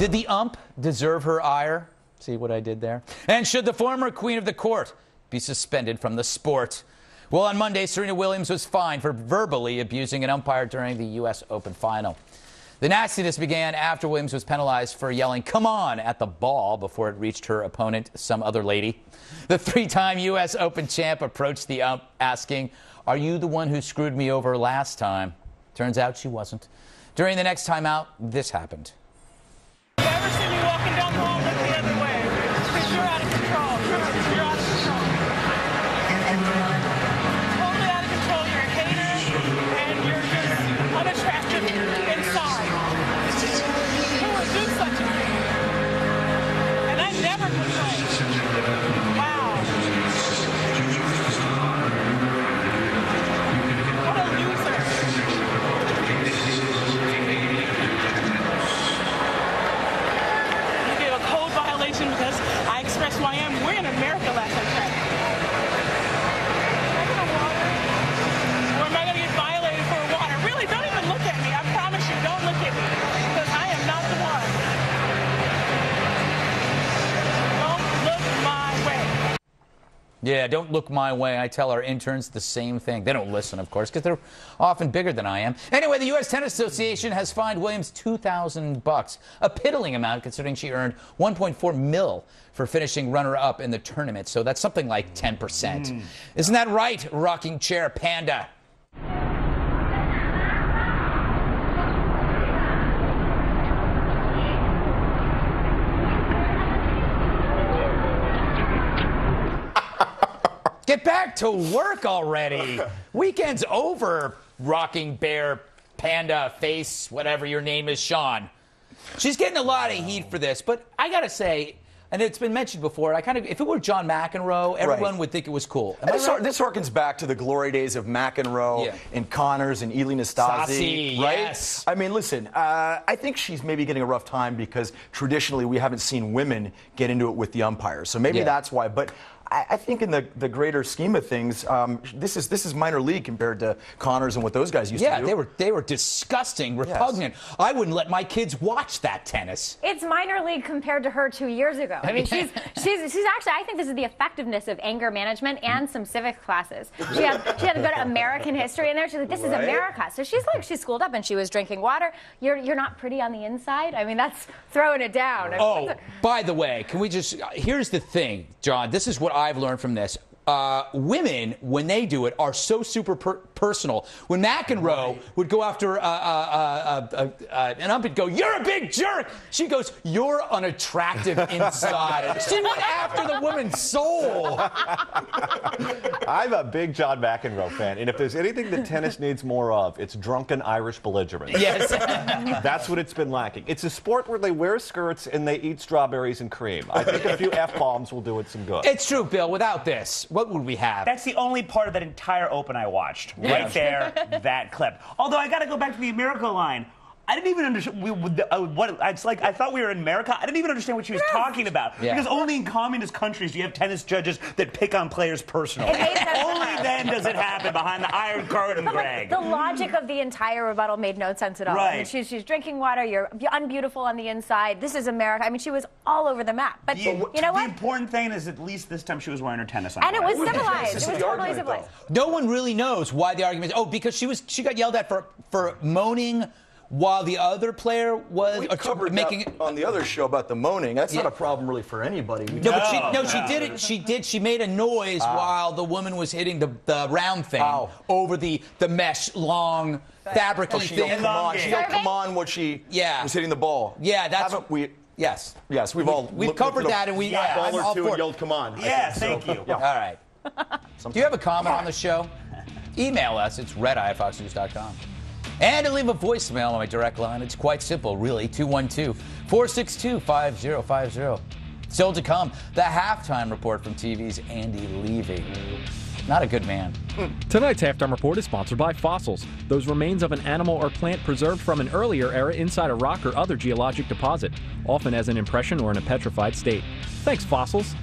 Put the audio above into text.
Did the ump deserve her ire? See what I did there? And should the former queen of the court be suspended from the sport? Well, on Monday, Serena Williams was fined for verbally abusing an umpire during the U.S. Open final. The nastiness began after Williams was penalized for yelling, "Come on," at the ball before it reached her opponent, some other lady. The three-time U.S. Open champ approached the ump asking, "Are you the one who screwed me over last time?" Turns out she wasn't. During the next timeout, this happened. Have you ever seen me walking down the hall look the other way? Because you're out of control. You're out of control. Totally out of control. You're a hater, and you're just unattractive inside. Who would do such a thing? And I never complain. Wow. What a loser. Because I expressed who I am. We're in America last I checked. Am I going to water? Or am I going to get violated for water? Really, don't even look at me. I promise you, don't look at me. Because I am not the one. Don't look my way. Yeah, don't look my way. I tell our interns the same thing. They don't listen, of course, because they're often bigger than I am. Anyway, the U.S. Tennis Association has fined Williams $2,000, a piddling amount considering she earned $1.4 million for finishing runner-up in the tournament. So that's something like 10%. Isn't that right, rocking chair panda? Get back to work already. Weekend's over, rocking bear, panda, face, whatever your name is, Sean. She's getting a lot of heat for this, but I gotta say, and it's been mentioned before, if it were John McEnroe, everyone would think it was cool. This harkens back to the glory days of McEnroe and Connors and Ely Nastase, right? Yes. I mean, listen, I think she's maybe getting a rough time because traditionally we haven't seen women get into it with the umpires. So maybe that's why. But I think in the greater scheme of things, this is minor league compared to Connors and what those guys used to do. Yeah, they were disgusting, repugnant. Yes. I wouldn't let my kids watch that tennis. It's minor league compared to her 2 years ago. I mean, she's actually, I think this is the effectiveness of anger management and some civics classes. She had a good American history in there. She's like, this is America. So she's schooled up and she was drinking water. You're not pretty on the inside. I mean, that's throwing it down. Oh, by the way, can we just, here's the thing, John, this is what I've learned from this. Women, when they do it, are so super personal. When McEnroe would go after an ump and go, "You're a big jerk," she goes, "You're unattractive inside." She went after the woman's soul. I'm a big John McEnroe fan, and if there's anything that tennis needs more of, it's drunken Irish belligerents. Yes. That's what it's been lacking. It's a sport where they wear skirts and they eat strawberries and cream. I think a few F-bombs will do it some good. It's true, Bill. Without this, what would we have? That's the only part of that entire Open I watched. Right there, that clip. Although I got to go back to the America line. I didn't even understand what it's like. I thought we were in America. I didn't even understand what she was talking about. Yeah. Because only in communist countries do you have tennis judges that pick on players personally. Only then does it happen behind the Iron Curtain, Greg. The logic of the entire rebuttal made no sense at all. Right. I mean, she's drinking water. You're unbeautiful on the inside. This is America. I mean, she was all over the map. But you know what? The important thing is at least this time she was wearing her tennis underwear. And it was civilized. It was totally civilized. No one really knows why the argument is. Oh, because she got yelled at for moaning while the other player was making it on the other show about the moaning. That's not a problem really for anybody. She did it. She made a noise while the woman was hitting the round thing over the mesh long fabric thing. She don't come on when she was hitting the ball. Yeah, that's haven't we? Yes, we've covered that, and we ball or two and yelled, "Come on!" Yes, thank you. All right. Do you have a comment on the show? Email us. It's redeye@foxnews.com. And to leave a voicemail on my direct line, it's quite simple, really. 212-462-5050. Still to come, the halftime report from TV's Andy Levy. Not a good man. Tonight's halftime report is sponsored by fossils, those remains of an animal or plant preserved from an earlier era inside a rock or other geologic deposit, often as an impression or in a petrified state. Thanks, fossils.